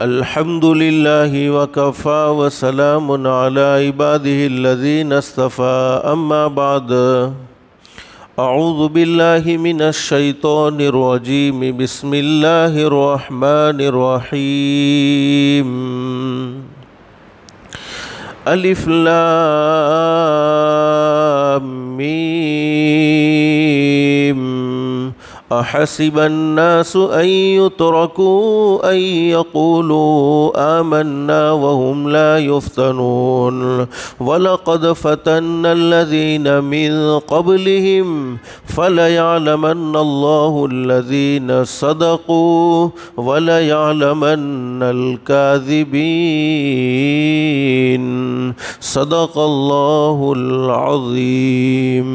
الحمد لله وكفى وسلام على عباده الذين اصطفى أما بعد أعوذ بالله من الشيطان الرجيم بسم الله الرحمن الرحيم ألف لام ميم أحسب الناس أن يتركوا أن يقولوا آمنا وهم لا يفتنون ولقد فتنا الذين من قبلهم فليعلمن الله الذين صدقوا وليعلمن الكاذبين صدق الله العظيم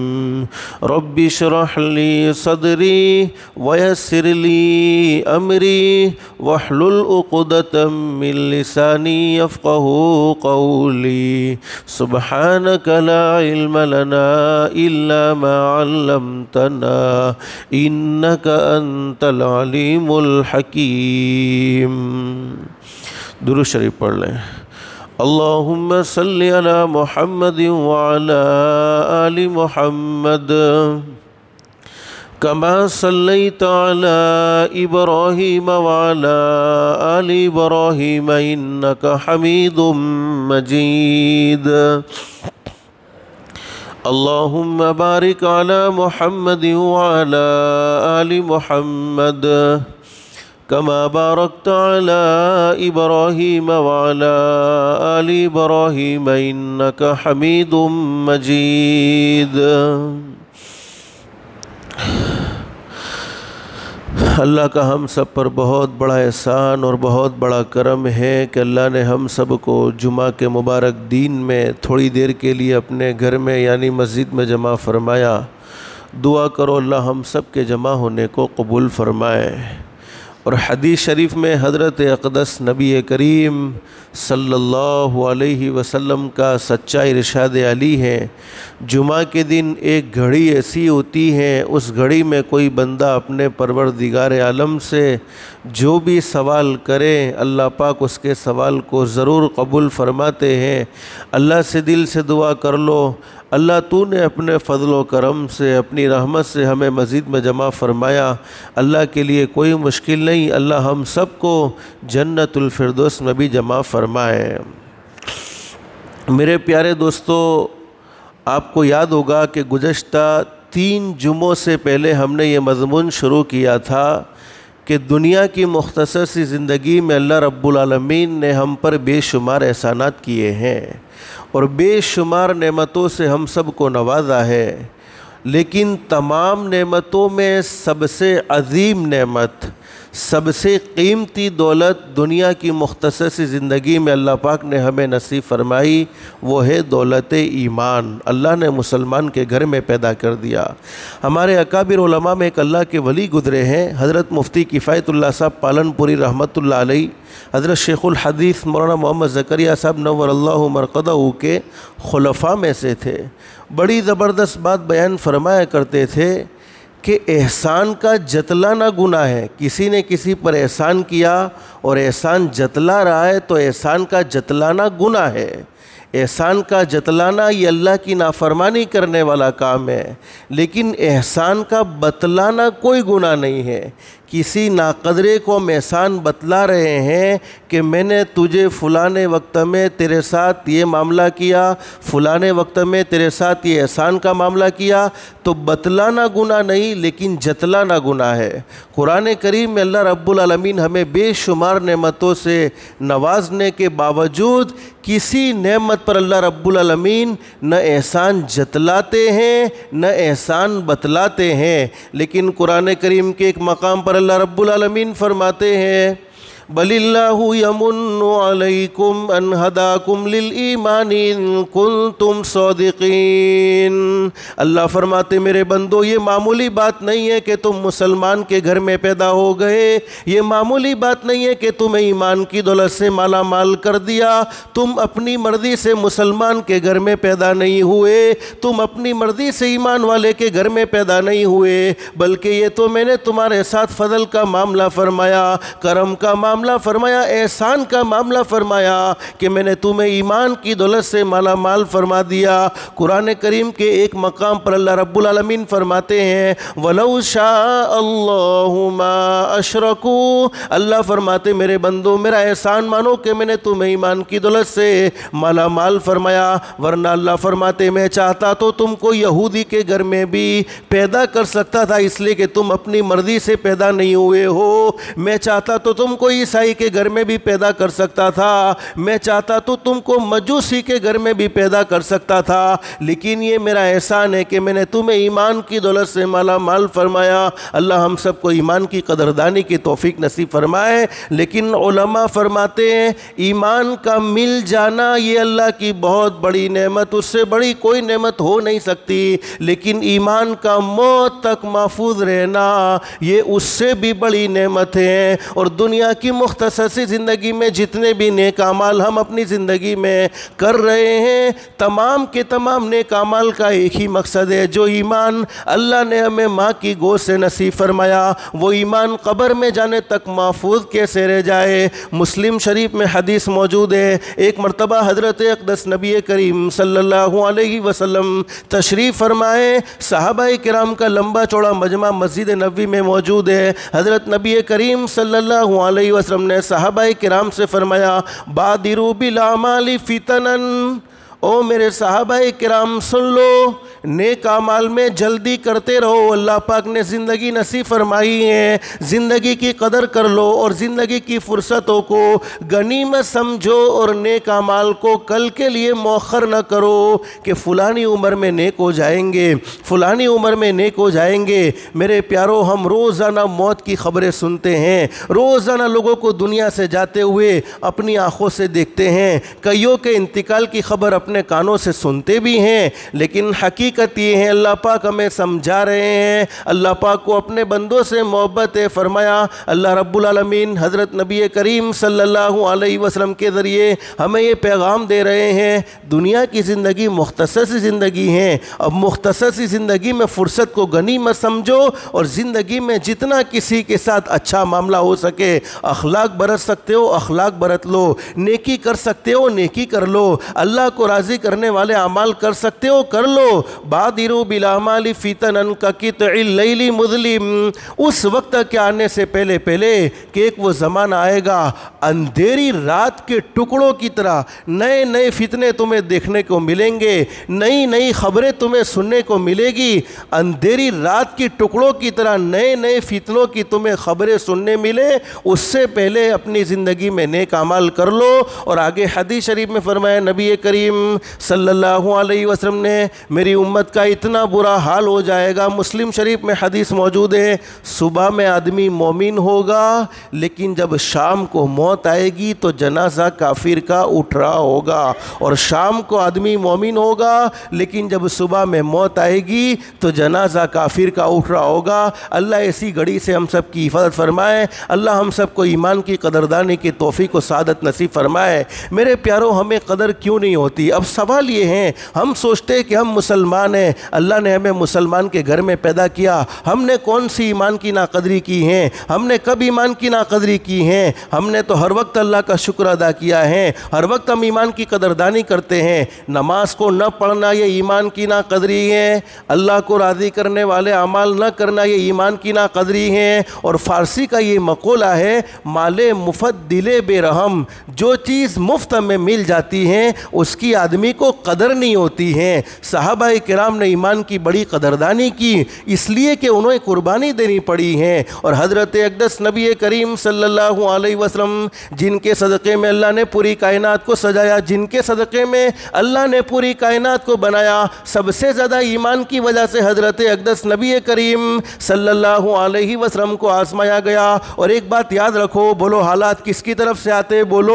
رب اشرح لي صدري ويسر لي أمري واحلل عقدة من لساني يفقهوا قولي سبحانك لا علم لنا إلا ما علمتنا إنك أنت العليم الحكيم. درود شریف پڑھ لیں. اللهم صل على محمد وعلى آل محمد كما صليت على إبراهيم وعلى آل إبراهيم إنك حميد مجيد. اللهم بارك على محمد وعلى آل محمد كما باركت على إبراهيم وعلى آل إبراهيم إنك حميد مجيد. اللہ کا ہم سب پر بہت بڑا احسان اور بہت بڑا کرم ہے کہ اللہ نے ہم سب کو جمعہ کے مبارک دین میں تھوڑی دیر کے لیے اپنے گھر میں یعنی مسجد میں جمع فرمایا. دعا کرو اللہ ہم سب کے جمع ہونے کو قبول فرمائے. اور حدیث شریف میں حضرت اقدس نبی کریم صلی اللہ علیہ وسلم کا سچا ارشاد علی ہے، جمعہ کے دن ایک گھڑی ایسی ہوتی ہے، اس گھڑی میں کوئی بندہ اپنے پروردگار عالم سے جو بھی سوال کرے اللہ پاک اس کے سوال کو ضرور قبول فرماتے ہیں. اللہ سے دل سے دعا کر لو اللہ تو نے اپنے فضل و کرم سے اپنی رحمت سے ہمیں مسجد میں جمع فرمایا. اللہ کے لیے کوئی مشکل نہیں، اللہ ہم سب کو جنت الفردوس میں بھی جمع فرمائے. میرے پیارے دوستو، آپ کو یاد ہوگا کہ گزشتہ 3 جمعوں سے پہلے ہم نے یہ مضمون شروع کیا تھا کہ دنیا کی مختصر سی زندگی میں اللہ رب العالمین نے ہم پر بے شمار احسانات کیے ہیں اور بے شمار نعمتوں سے ہم سب کو نوازا ہے، لیکن تمام نعمتوں میں سب سے عظیم نعمت، سب سے قیمتی دولت دنیا کی مختصر سی زندگی میں اللہ پاک نے ہمیں نصیب فرمائی، وہ ہے دولت ایمان. اللہ نے مسلمان کے گھر میں پیدا کر دیا. ہمارے اکابر علماء میں ایک اللہ کے ولی گزرے ہیں، حضرت مفتی کفایت اللہ صاحب پالن پوری رحمۃ اللہ علیہ، حضرت شیخ الحدیث مولانا محمد زکریا صاحب نور اللہ مرقدہ کے خلفاء میں سے تھے. بڑی زبردست بات بیان فرمایا کرتے تھے کہ احسان کا جتلانا گناہ ہے. کسی نے کسی پر احسان کیا اور احسان جتلا رہا ہے تو احسان کا جتلانا گناہ ہے. احسان کا جتلانا یہ اللہ کی نافرمانی کرنے والا کام ہے، لیکن احسان کا بتلانا کوئی گناہ نہیں ہے. کسی ناقدرے کو ہم احسان بتلا رہے ہیں کہ میں نے تجھے فلاں وقت میں تیرے ساتھ یہ معاملہ کیا، فلاں وقت میں تیرے ساتھ یہ احسان کا معاملہ کیا، تو بتلانا گناہ نہیں لیکن جتلانا گناہ ہے. قرآن کریم میں اللہ رب العالمین ہمیں بے شمار نعمتوں سے نوازنے کے باوجود کسی نعمت پر اللہ رب العالمین نہ احسان جتلاتے ہیں نہ احسان بتلاتے ہیں. لیکن قرآن کریم کے ایک مقام پر اللہ رب العالمین فرماتے ہیں بل اللہ یمن علیکم ان ہداکم للایمان ان کنتم صادقین. اللہ فرماتے میرے بندو یہ معمولی بات نہیں ہے کہ تم مسلمان کے گھر میں پیدا ہو گئے، یہ معمولی بات نہیں ہے کہ تمہیں ایمان کی دولت سے مالا مال کر دیا. تم اپنی مرضی سے مسلمان کے گھر میں پیدا نہیں ہوئے، تم اپنی مرضی سے ایمان والے کے گھر میں پیدا نہیں ہوئے، بلکہ یہ تو میں نے تمہارے ساتھ فضل کا معاملہ فرمایا، کرم کا معاملہ معاملہ فرمایا, احسان کا معاملہ فرمایا کہ میں نے تمہیں ایمان کی دولت سے مالا مال فرما دیا. قرآن کریم کے ایک مقام پر اللہ رب العالمین فرماتے ہیں وَلَوْ شَاءَ اللَّهُ مَا أَشْرَكُوا, اللہ فرماتے میرے بندو میرا احسان مانو کہ میں نے تمہیں ایمان کی دولت سے مالا مال فرمایا, ورنہ اللہ فرماتے میں چاہتا تو تم کو یہودی کے گھر میں بھی پیدا کر سکتا تھا, اس لیے کہ تم اپنی مرضی سے پیدا نہیں ہوئے ہو. میں چاہتا تو تم کو عیسائی کے گھر میں بھی پیدا کر سکتا تھا, میں چاہتا تو تم کو مجوسی کے گھر میں بھی پیدا کر سکتا تھا, لیکن یہ میرا احسان ہے کہ میں نے تمہیں ایمان کی دولت سے مالا مال فرمایا. اللہ ہم سب کو ایمان کی قدردانی کی توفیق نصیب فرمائے. لیکن علماء فرماتے ہیں ایمان کا مل جانا یہ اللہ کی بہت بڑی نعمت, اس سے بڑی کوئی نعمت ہو نہیں سکتی, لیکن ایمان کا موت تک محفوظ رہنا یہ اس سے بھی بڑی نعمت ہے. اور دنیا کی مختصر سی زندگی میں جتنے بھی نیک اعمال ہم اپنی زندگی میں کر رہے ہیں, تمام کے تمام نیک اعمال کا ایک ہی مقصد ہے, جو ایمان اللہ نے ہمیں ماں کی گود سے نصیب فرمایا وہ ایمان قبر میں جانے تک محفوظ کیسے رہ جائے. مسلم شریف میں حدیث موجود ہے, ایک مرتبہ حضرت اقدس نبی کریم صلی اللہ علیہ وسلم تشریف فرمائے, صحابہ کرام کا لمبا چوڑا مجمع مسجد نبوی میں موجود ہے. حضرت نبی کریم صلی اللہ علیہ وسلم نے صحابہ کرام سے فرمایا بادروا بالاعمال فتنا, او میرے صحابہ کرام سن لو, نیک اعمال میں جلدی کرتے رہو, اللہ پاک نے زندگی نصیب فرمائی ہے, زندگی کی قدر کر لو اور زندگی کی فرصتوں کو غنیمت سمجھو اور نیک اعمال کو کل کے لیے مؤخر نہ کرو کہ فلانی عمر میں نیک ہو جائیں گے, فلانی عمر میں نیک ہو جائیں گے. میرے پیارو ہم روزانہ موت کی خبریں سنتے ہیں, روزانہ لوگوں کو دنیا سے جاتے ہوئے اپنی آنکھوں سے دیکھتے ہیں, کئیوں کے انتقال کی خبر اپنے کانوں سے سنتے بھی ہیں, لیکن حقیقت یہ ہے اللہ پاک ہمیں سمجھا رہے ہیں. اللہ پاک کو اپنے بندوں سے محبت ہے, فرمایا اللہ رب العالمین حضرت نبی کریم صلی اللہ علیہ وسلم کے ذریعے ہمیں یہ پیغام دے رہے ہیں دنیا کی زندگی مختصر سی زندگی ہے, اب مختصر سی زندگی میں فرصت کو غنیمت سمجھو اور زندگی میں جتنا کسی کے ساتھ اچھا معاملہ ہو سکے, اخلاق برت سکتے ہو اخلاق برت لو, نیکی کر سکتے ہو نیکی کر لو, اللہ کو راضی کرنے والے اعمال کر سکتے ہو کر لو. بادروا بالاعمال فتنا کقطع اللیل مظلم, اس وقت کے آنے سے پہلے کہ ایک وہ زمانہ آئے گا اندھیری رات کے ٹکڑوں کی طرح نئے نئے فتنے تمہیں دیکھنے کو ملیں گے, نئی نئی خبریں تمہیں سننے کو ملے گی, اندھیری رات کی ٹکڑوں کی طرح نئے نئے فتنوں کی تمہیں خبریں سننے ملے. اس سے پہلے اپنی زندگی میں نیک اعمال کر لو. اور آگے حدیث شریف میں فرمایا نبی کریم صلی اللہ علیہ وسلم نے میری امت کا اتنا برا حال ہو جائے گا, مسلم شریف میں حدیث موجود ہے, صبح میں آدمی مومن ہوگا لیکن جب شام کو موت آئے گی تو جنازہ کافر کا اٹھ رہا ہوگا, اور شام کو آدمی مومن ہوگا لیکن جب صبح میں موت آئے گی تو جنازہ کافر کا اٹھ رہا ہوگا. اللہ ایسی گھڑی سے ہم سب کی حفاظت فرمائے, اللہ ہم سب کو ایمان کی قدردانی کی توفیق و سعادت نصیب فرمائے. میرے پیاروں ہمیں قدر کیوں نہیں ہوتی؟ اب سوال یہ ہے, ہم سوچتے ہیں کہ ہم مسلمان ہیں, اللہ نے ہمیں مسلمان کے گھر میں پیدا کیا, ہم نے کون سی ایمان کی ناقدری کی ہے, ہم نے کب ایمان کی ناقدری کی ہے؟ ہم نے تو ہر وقت اللہ کا شکر ادا کیا ہے, ہر وقت ہم ایمان کی قدردانی کرتے ہیں. نماز کو نہ پڑھنا یہ ایمان کی ناقدری ہے, اللہ کو راضی کرنے والے اعمال نہ کرنا یہ ایمان کی ناقدری ہے. اور فارسی کا یہ مقولہ ہے مال مفت دل بے رحم, جو چیز مفت میں مل جاتی ہے اس کی آدمی کو قدر نہیں ہوتی ہے. صحابہ کرام نے ایمان کی بڑی قدردانی کی اس لیے کہ انہیں قربانی دینی پڑی ہے. اور حضرت اقدس نبی کریم صلی اللہ علیہ وسلم جن کے صدقے میں اللہ نے پوری کائنات کو سجایا, جن کے صدقے میں اللہ نے پوری کائنات کو بنایا, سب سے زیادہ ایمان کی وجہ سے حضرت اقدس نبی کریم صلی اللہ علیہ وسلم کو آزمایا گیا. اور ایک بات یاد رکھو, بولو حالات کس کی طرف سے آتے؟ بولو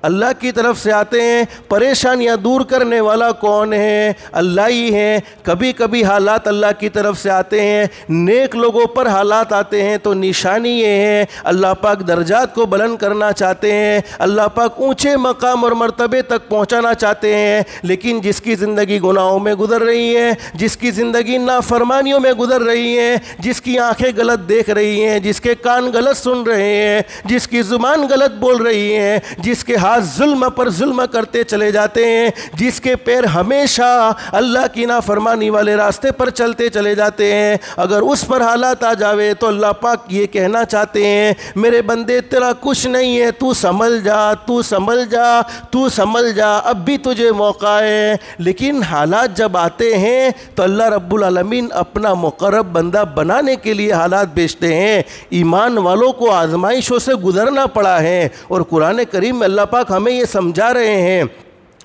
اللہ کی طرف سے آتے ہیں۔ پریشانیاں دور کرنے والا کون ہے؟ اللہ ہی ہیں۔ کبھی کبھی حالات اللہ کی طرف سے آتے ہیں، نیک لوگوں پر حالات آتے ہیں تو نشانی یہ ہے اللہ پاک درجات کو بلند کرنا چاہتے ہیں، اللہ پاک اونچے مقام اور مرتبے تک پہنچانا چاہتے ہیں۔ لیکن جس کی زندگی گناہوں میں گزر رہی ہے، جس کی زندگی نافرمانیوں میں گزر رہی ہے، جس کی آنکھیں غلط دیکھ رہی ہیں، جس کے کان غلط سن رہے ہیں، جس کی زبان غلط بول رہی ہے، جس کے ہاتھ ظلم پر ظلم کرتے چلے جاتے ہیں، جس کے پیر ہمیشہ اللہ کی نافرمانی والے راستے پر چلتے چلے جاتے ہیں، اگر اس پر حالات آ جاوے تو اللہ پاک یہ کہنا چاہتے ہیں میرے بندے تیرا کچھ نہیں ہے، تو سنبھل جا، تو سنبھل جا، تو سنبھل جا، اب بھی تجھے موقع ہے۔ لیکن حالات جب آتے ہیں تو اللہ رب العالمین اپنا مقرب بندہ بنانے کے لیے حالات بھیجتے ہیں۔ ایمان والوں کو آزمائشوں سے گزرنا پڑا ہے، اور قرآن کریم میں اللہ پاک ہمیں یہ سمجھا رہے ہیں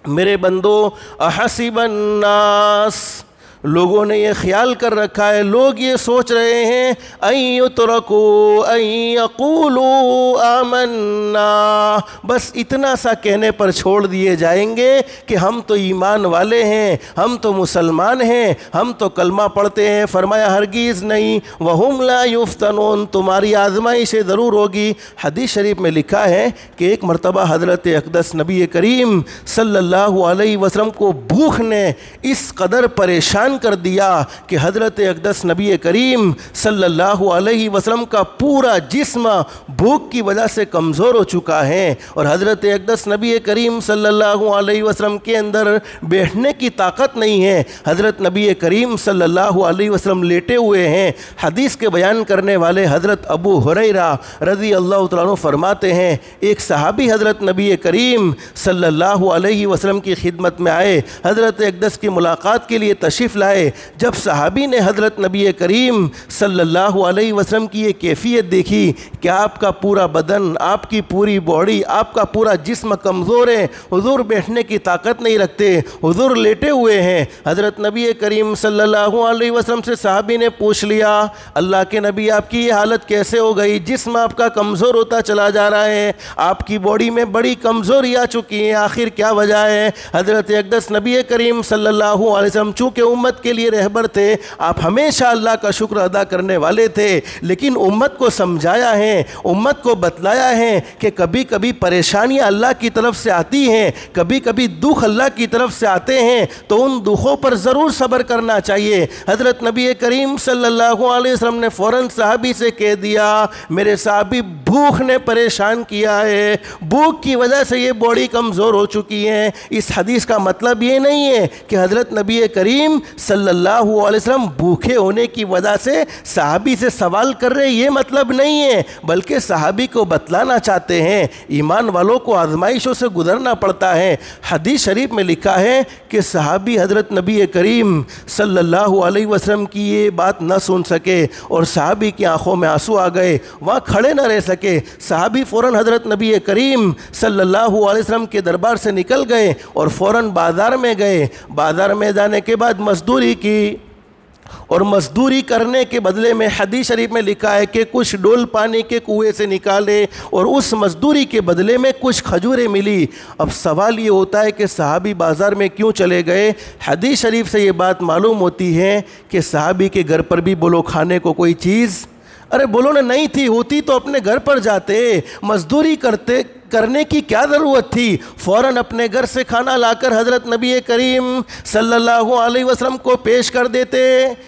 میرے بندو احسب الناس، لوگوں نے یہ خیال کر رکھا ہے، لوگ یہ سوچ رہے ہیں ان یترکوا ان یقولوا آمنا، بس اتنا سا کہنے پر چھوڑ دیے جائیں گے کہ ہم تو ایمان والے ہیں، ہم تو مسلمان ہیں، ہم تو کلمہ پڑھتے ہیں۔ فرمایا ہرگز نہیں، وہم لا یفتنون، تمہاری آزمائش ضرور ہوگی۔ حدیث شریف میں لکھا ہے کہ ایک مرتبہ حضرت اقدس نبی کریم صلی اللہ علیہ وسلم کو بھوک نے اس قدر پریشان کر دیا کہ حضرت اقدس نبی کریم صلی اللہ علیہ وسلم کا پورا جسم بھوک کی وجہ سے کمزور ہو چکا ہے، اور حضرت اقدس نبی کریم صلی اللہ علیہ وسلم کے اندر بیٹھنے کی طاقت نہیں ہے۔ حضرت نبی کریم صلی اللہ علیہ وسلم لیٹے ہوئے ہیں۔ حدیث کے بیان کرنے والے حضرت ابو ہریرہ رضی اللہ تعالیٰ عنہ فرماتے ہیں ایک صحابی حضرت نبی کریم صلی اللہ علیہ وسلم کی خدمت میں آئے، حضرت اقدس کی ملاقات کے لیے تشریف لائے۔ جب صحابی نے حضرت نبی کریم صلی اللہ علیہ وسلم کی یہ کیفیت دیکھی کہ آپ کا پورا بدن، آپ کی پوری باڈی، آپ کا پورا جسم کمزور ہے، حضور بیٹھنے کی طاقت نہیں رکھتے، حضور لیٹے ہوئے ہیں، حضرت نبی کریم صلی اللہ علیہ وسلم سے صحابی نے پوچھ لیا اللہ کے نبی آپ کی یہ حالت کیسے ہو گئی؟ جسم آپ کا کمزور ہوتا چلا جا رہا ہے، آپ کی باڈی میں بڑی کمزوری آ چکی ہے، آخر کیا وجہ ہے؟ حضرت اقدس نبی کریم صلی اللہ علیہ وسلم چونکہ امت کے لیے رہبر تھے، آپ ہمیشہ اللہ کا شکر ادا کرنے والے تھے، لیکن امت کو سمجھایا ہے، امت کو بتلایا ہے کہ کبھی کبھی پریشانیاں اللہ کی طرف سے آتی ہیں، کبھی کبھی دکھ اللہ کی طرف سے آتے ہیں، تو ان دکھوں پر ضرور صبر کرنا چاہیے۔ حضرت نبی کریم صلی اللہ علیہ وسلم نے فوراً صحابی سے کہہ دیا میرے صحابی بھوک نے پریشان کیا ہے، بھوک کی وجہ سے یہ باڈی کمزور ہو چکی ہے۔ اس حدیث کا مطلب یہ نہیں ہے کہ حضرت نبی کریم صلی اللہ علیہ وسلم بھوکے ہونے کی وجہ سے صحابی سے سوال کر رہے، یہ مطلب نہیں ہے، بلکہ صحابی کو بتلانا چاہتے ہیں ایمان والوں کو آزمائشوں سے گزرنا پڑتا ہے۔ حدیث شریف میں لکھا ہے کہ صحابی حضرت نبی کریم صلی اللہ علیہ وسلم کی یہ بات نہ سن سکے، اور صحابی کی آنکھوں میں آنسو آ گئے، وہاں کھڑے نہ رہ سکے۔ صحابی فوراً حضرت نبی کریم صلی اللہ علیہ وسلم کے دربار سے نکل گئے اور فوراً بازار میں گئے۔ بازار میں جانے کے بعد مزدوری کی، اور مزدوری کرنے کے بدلے میں حدیث شریف میں لکھا ہے کہ کچھ ڈول پانی کے کنویں سے نکالے، اور اس مزدوری کے بدلے میں کچھ کھجوریں ملی۔ اب سوال یہ ہوتا ہے کہ صحابی بازار میں کیوں چلے گئے؟ حدیث شریف سے یہ بات معلوم ہوتی ہے کہ صحابی کے گھر پر بھی بولو کھانے کو کوئی چیز، ارے بولو نے نہیں تھی، ہوتی تو اپنے گھر پر جاتے، مزدوری کرنے کی کیا ضرورت تھی؟ فوراً اپنے گھر سے کھانا لا کر حضرت نبی کریم صلی اللہ علیہ وسلم کو پیش کر دیتے،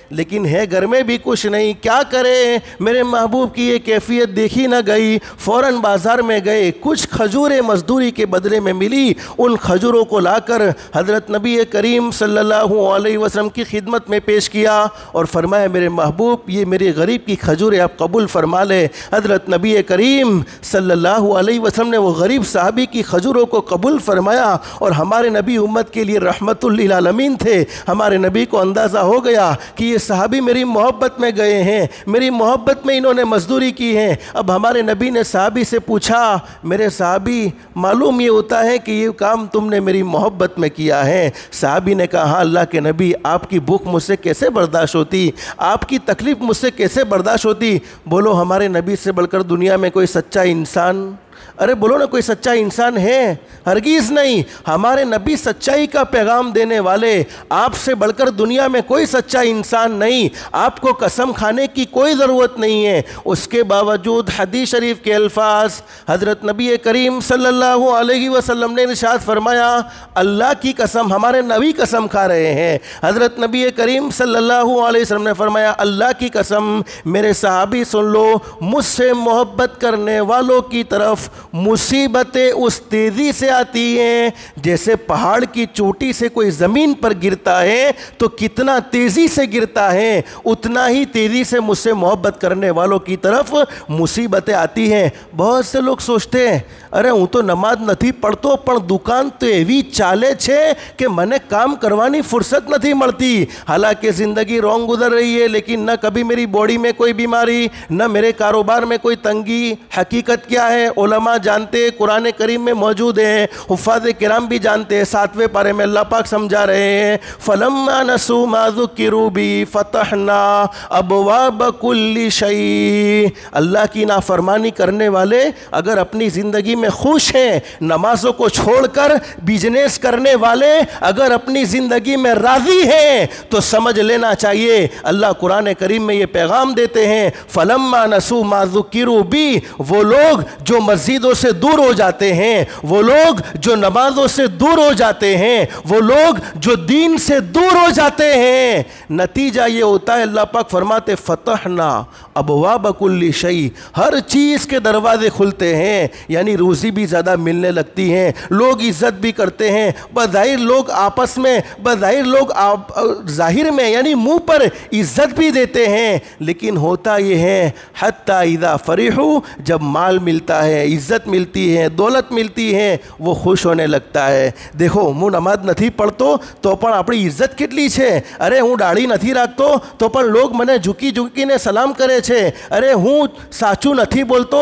لیکن ہے گھر میں بھی کچھ نہیں، کیا کرے؟ میرے محبوب کی یہ کیفیت دیکھی نہ گئی، فوراً بازار میں گئے، کچھ کھجوریں مزدوری کے بدلے میں ملی، ان کھجوروں کو لا کر حضرت نبی کریم صلی اللہ علیہ وسلم کی خدمت میں پیش کیا، اور فرمایا میرے محبوب یہ میری غریب کی کھجوریں آپ قبول فرما لے۔ حضرت نبی کریم صلی اللہ علیہ وسلم نے وہ غریب صحابی کی کھجوروں کو قبول فرمایا، اور ہمارے نبی امت کے لیے رحمت للعالمین تھے۔ ہمارے نبی کو اندازہ ہو گیا کہ یہ صحابی میری محبت میں گئے ہیں، میری محبت میں انہوں نے مزدوری کی ہے۔ اب ہمارے نبی نے صحابی سے پوچھا میرے صحابی معلوم یہ ہوتا ہے کہ یہ کام تم نے میری محبت میں کیا ہے؟ صحابی نے کہا ہاں اللہ کے نبی، آپ کی بھوک مجھ سے کیسے برداشت ہوتی، آپ کی تکلیف مجھ سے کیسے برداشت ہوتی؟ بولو ہمارے نبی سے بڑھ کر دنیا میں کوئی سچا انسان ارے بولو نا کوئی سچا انسان ہے؟ ہرگیز نہیں۔ ہمارے نبی سچائی کا پیغام دینے والے، آپ سے بڑھ کر دنیا میں کوئی سچا انسان نہیں، آپ کو قسم کھانے کی کوئی ضرورت نہیں ہے۔ اس کے باوجود حدیث شریف کے الفاظ، حضرت نبی کریم صلی اللہ علیہ وسلم نے ارشاد فرمایا، اللہ کی قسم، ہمارے نبی قسم کھا رہے ہیں، حضرت نبی کریم صلی اللہ علیہ وسلم نے فرمایا، اللہ کی قسم، میرے صحابی سن لو، مجھ سے محبت کرنے والوں کی طرف مصیبتیں اس تیزی سے آتی ہیں جیسے پہاڑ کی چوٹی سے کوئی زمین پر گرتا ہے تو کتنا تیزی سے گرتا ہے، اتنا ہی تیزی سے مجھ سے محبت کرنے والوں کی طرف مصیبتیں آتی ہیں۔ بہت سے لوگ سوچتے ہیں، ارے ہوں تو نماز نتھی پڑھتو પણ દુકાન તો એવી ચાલે છે کہ મને કામ કરવાની ફુરસત નથી મળતી۔ حالانکہ زندگی رونگ گزر رہی ہے، لیکن نہ کبھی میری باڈی میں کوئی بیماری، نہ میرے کاروبار میں کوئی تنگی۔ حقیقت کیا ہے؟ علماء جانتے، قرآن کریم میں موجود ہیں، حفاظ کرام بھی جانتے ہیں۔ 7ویں پارے میں اللہ پاک سمجھا رہے ہیں، فَلَمَّا نَسُوا مَا ذُكِّرُوا بِهِ فَتَحْنَا أَبْوَابَ كُلِّ شَيْءٍ۔ اللہ کی نافرمانی کرنے والے اگر اپنی زندگی میں خوش ہیں، نمازوں کو چھوڑ کر بزنس کرنے والے اگر اپنی زندگی میں راضی ہیں، تو سمجھ لینا چاہیے اللہ قرآن کریم میں یہ پیغام دیتے ہیں، فَلَمَّا نَسُوا مَا ذُكِّرُوا بِهِ۔ وہ لوگ جو مسجدوں سے دور ہو جاتے ہیں، وہ لوگ جو نمازوں سے دور ہو جاتے ہیں، وہ لوگ جو دین سے دور ہو جاتے ہیں، نتیجہ یہ ہوتا ہے، اللہ پاک فرماتے فتحنا ابواب کل شیء، ہر چیز کے دروازے کھلتے ہیں، یعنی روزی بھی زیادہ ملنے لگتی ہیں، لوگ عزت بھی کرتے ہیں، بظاہر لوگ آپس میں، بظاہر لوگ ظاہر میں یعنی منہ پر عزت بھی دیتے ہیں، لیکن ہوتا یہ ہے حتی اذا فرحوا، جب مال ملتا ہے، عزت ملتی ہے، دولت ملتی ہے، وہ خوش ہونے لگتا ہے۔ دیکھو હું નમાજ નથી પઢતો તો પણ આપણી ઇજ્જત કેટલી છે। અરે હું દાઢી નથી રાખતો તો પણ લોગ મને ઝૂકી ઝૂકીને સલામ કરે છે। અરે હું સાચું નથી બોલતો,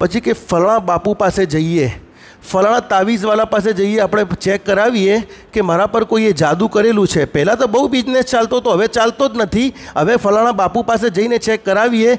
પછી કે ફલાણા બાપુ પાસે જઈએ, ફલાણા તાવીઝવાલા પાસે જઈએ, આપણે ચેક કરાવીએ કે મારા પર કોઈએ જાદુ કરેલું છે। પહેલાં તો બહુ બિઝનેસ ચાલતો હતો, હવે ચાલતો જ નથી। હવે ફલાણા બાપુ પાસે જઈને ચેક કરાવીએ।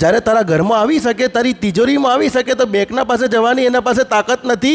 જ્યારે તારા ઘરમાં આવી શકે, તારી તિજોરીમાં આવી શકે, તો બેંકના પાસે જવાની એના પાસે તાકાત નથી।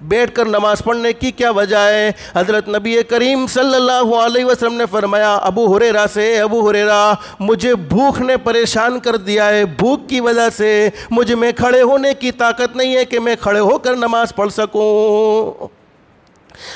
بیٹھ کر نماز پڑھنے کی کیا وجہ ہے؟ حضرت نبی کریم صلی اللہ علیہ وسلم نے فرمایا ابو ہریرہ سے، ابو ہریرہ مجھے بھوک نے پریشان کر دیا ہے، بھوک کی وجہ سے مجھ میں کھڑے ہونے کی طاقت نہیں ہے کہ میں کھڑے ہو کر نماز پڑھ سکوں۔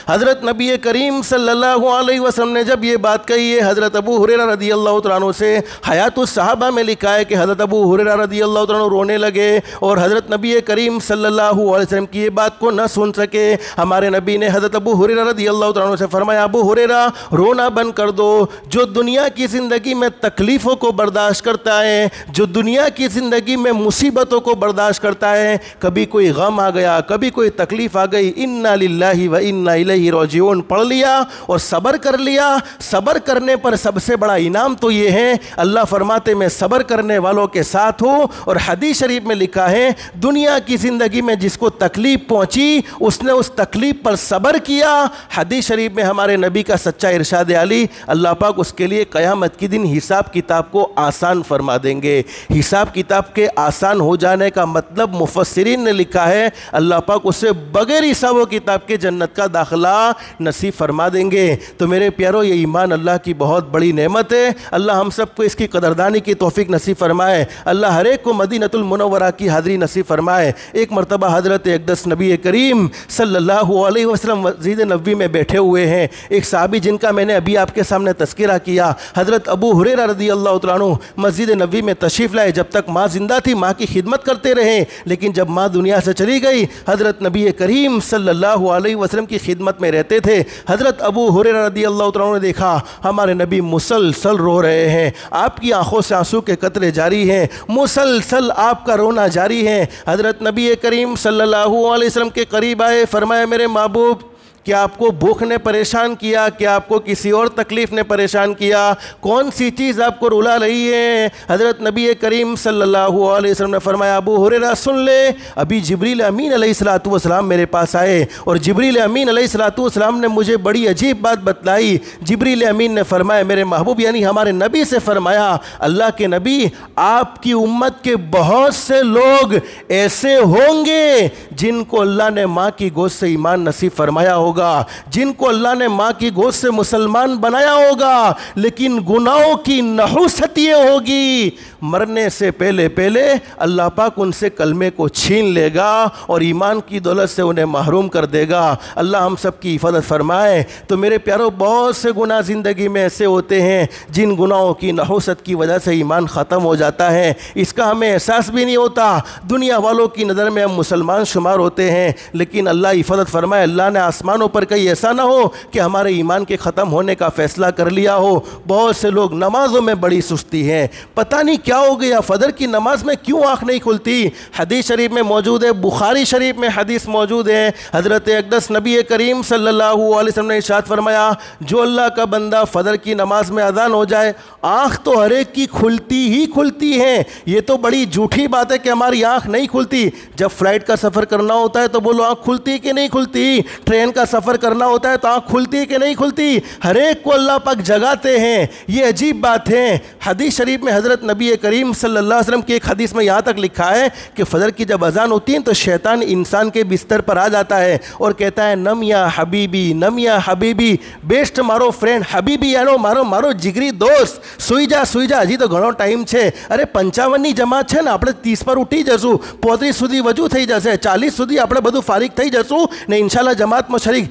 حضرت نبی کریم صلی اللہ علیہ وسلم نے جب یہ بات کہی ہے، حضرت ابو ہریرہ رضی اللہ تعالیٰ عنہ سے حیات الصحابہ میں لکھا ہے کہ حضرت ابو ہریرہ رضی اللہ تعالیٰ عنہ رونے لگے اور حضرت نبی کریم صلی اللہ علیہ وسلم کی یہ بات کو نہ سن سکے۔ ہمارے نبی نے حضرت ابو ہریرہ رضی اللہ تعالیٰ عنہ سے فرمایا ابو ہریرہ رونا بند کر دو، جو دنیا کی زندگی میں تکلیفوں کو برداشت کرتا ہے، جو دنیا کی زندگی میں مصیبتوں کو برداشت کرتا ہے، کبھی کوئی غم آ گیا، کبھی کوئی تکلیف آ گئی، انا للہ و انا الیہ راجعون پڑھ لیا اور صبر کر لیا۔ صبر کرنے پر سب سے بڑا انعام تو یہ ہے، اللہ فرماتے میں صبر کرنے والوں کے ساتھ ہوں، اور حدیث شریف میں لکھا ہے دنیا کی زندگی میں جس کو تکلیف پہنچی اس نے اس تکلیف پر صبر کیا۔ حدیث شریف میں ہمارے نبی کا سچا ارشاد علی، اللہ پاک اس کے لیے قیامت کی دن حساب کتاب کو آسان فرما دیں گے۔ حساب کتاب کے آسان ہو جانے کا مطلب مفسرین نے لکھا ہے اللہ پاک اسے بغیر حساب و کتاب کے جنت کا داخلہ نصیب فرما دیں گے۔ تو میرے پیارو یہ ایمان اللہ کی بہت بڑی نعمت ہے، اللہ ہم سب کو اس کی قدردانی کی توفیق نصیب فرمائے، اللہ ہر ایک کو مدینہ المنورہ کی حاضری نصیب فرمائے۔ ایک مرتبہ حضرت اقدس نبی کریم صلی اللہ علیہ وسلم مسجد نبوی میں بیٹھے ہوئے ہیں، ایک صحابی جن کا میں نے ابھی آپ کے سامنے تذکرہ کیا، حضرت ابو ہریرہ رضی اللہ تعالیٰ عنہ مسجد نبوی میں تشریف لائے۔ جب تک ماں زندہ تھی ماں کی خدمت کرتے رہے، لیکن جب ماں دنیا سے چلی گئی حضرت نبی کریم صلی اللہ علیہ وسلم کی خدمت میں رہتے تھے۔ حضرت ابو ہریرہ رضی اللہ تعالیٰ عنہ نے دیکھا ہمارے نبی مسلسل رو رہے ہیں، آپ کی آنکھوں سے آنسو کے قطرے جاری ہیں، مسلسل آپ کا رونا جاری ہے۔ حضرت نبی کریم صلی اللہ علیہ وسلم کے قریب آئے، فرمایا میرے محبوب کیا آپ کو بھوک نے پریشان کیا؟ کیا آپ کو کسی اور تکلیف نے پریشان کیا؟ کون سی چیز آپ کو رلا رہی ہے؟ حضرت نبی کریم صلی اللہ علیہ وسلم نے فرمایا ابو ہریرہ سن لے، ابھی جبریل امین علیہ السلام میرے پاس آئے اور جبریل امین علیہ السلام نے مجھے بڑی عجیب بات بتلائی۔ جبریل امین نے فرمایا میرے محبوب یعنی ہمارے نبی سے فرمایا اللہ کے نبی آپ کی امت کے بہت سے لوگ ایسے ہوں گے جن کو اللہ نے ماں کی گود سے ایمان نصیب فرمایا ہوگا، جن کو اللہ نے ماں کی گود سے مسلمان بنایا ہوگا، لیکن گناہوں کی نحوست یہ ہوگی مرنے سے پہلے اللہ پاک ان سے کلمے کو چھین لے گا اور ایمان کی دولت سے انہیں محروم کر دے گا۔ اللہ ہم سب کی حفاظت فرمائے۔ تو میرے پیارو بہت سے گناہ زندگی میں ایسے ہوتے ہیں جن گناہوں کی نحوست کی وجہ سے ایمان ختم ہو جاتا ہے، اس کا ہمیں احساس بھی نہیں ہوتا، دنیا والوں کی نظر میں ہم مسلمان شمار ہوتے ہیں، لیکن اللہ حفاظت فرمائے اللہ نے آسمانوں پر کہیں ایسا نہ ہو کہ ہمارے ایمان کے ختم ہونے کا فیصلہ کر لیا ہو۔ بہت سے لوگ نمازوں میں بڑی سستی ہیں، پتہ نہیں کیا ہو گیا، فجر کی نماز میں کیوں آنکھ نہیں کھلتی؟ حدیث شریف میں موجود ہے، بخاری شریف میں حدیث موجود ہے، حضرت اقدس نبی کریم صلی اللہ علیہ وسلم نے ارشاد فرمایا جو اللہ کا بندہ فجر کی نماز میں اذان ہو جائے آنکھ تو ہر ایک کی کھلتی ہی کھلتی ہے۔ یہ تو بڑی جھوٹی بات ہے کہ ہماری آنکھ نہیں کھلتی۔ جب فلائٹ کا سفر کرنا ہوتا ہے تو بولو آنکھ کھلتی کہ نہیں کھلتی، ٹرین کا سفر کرنا ہوتا ہے تو آنکھ کھلتی کہ نہیں کھلتی، ہر ایک کو اللہ پاک جگاتے ہیں۔ یہ عجیب بات ہے۔ حدیث شریف میں حضرت نبی کریم صلی اللہ علیہ وسلم کی ایک حدیث میں یہاں تک لکھا ہے کہ فجر کی جب اذان ہوتی ہے تو شیطان انسان کے بستر پر آ جاتا ہے اور کہتا ہے نم یا حبیبی، نم یا حبیبی، بیسٹ مارو فرینڈ، حبیبی یعنی مارو جگری دوست، سوئی جا હજી તો ઘણો ટાઈમ છે, અરે 55ની જમાત છે ને, આપણે 30 પર ઉઠી જશું, 35 સુધી વજુ થઈ જશે, 40 સુધી આપણે બધું ફારિગ થઈ જશું ને ઇન્શાલ્લાહ જમાતમાં શરીક।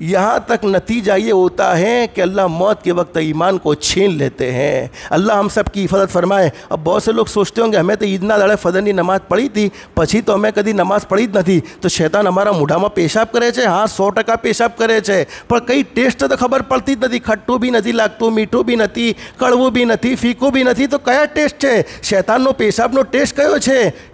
یہاں تک نتیجہ یہ ہوتا ہے کہ اللہ موت کے وقت ایمان کو چھین لیتے ہیں۔ اللہ ہم سب کی حفاظت فرمائے۔ اب بہت سے لوگ سوچتے ہوں گے ہمیں تو عیدنا داڑے فجرنی نماز پڑھی تھی پچھی تو ہمیں کدی نماز پڑھی نہ تھی تو شیطان ہمارا موઢામાં پیشاب کرے છે ہاں 100% پیشاب کرے છે પણ કઈ ટેસ્ટ તો ખબર પડતી જ નથી ખટ્ટું બી નથી લાગતું મીઠું બી નથી કડવું બી નથી ફીકું બી નથી તો કયા ટેસ્ટ છે શૈતાનનો પેશાબનો ટેસ્ટ કયો છે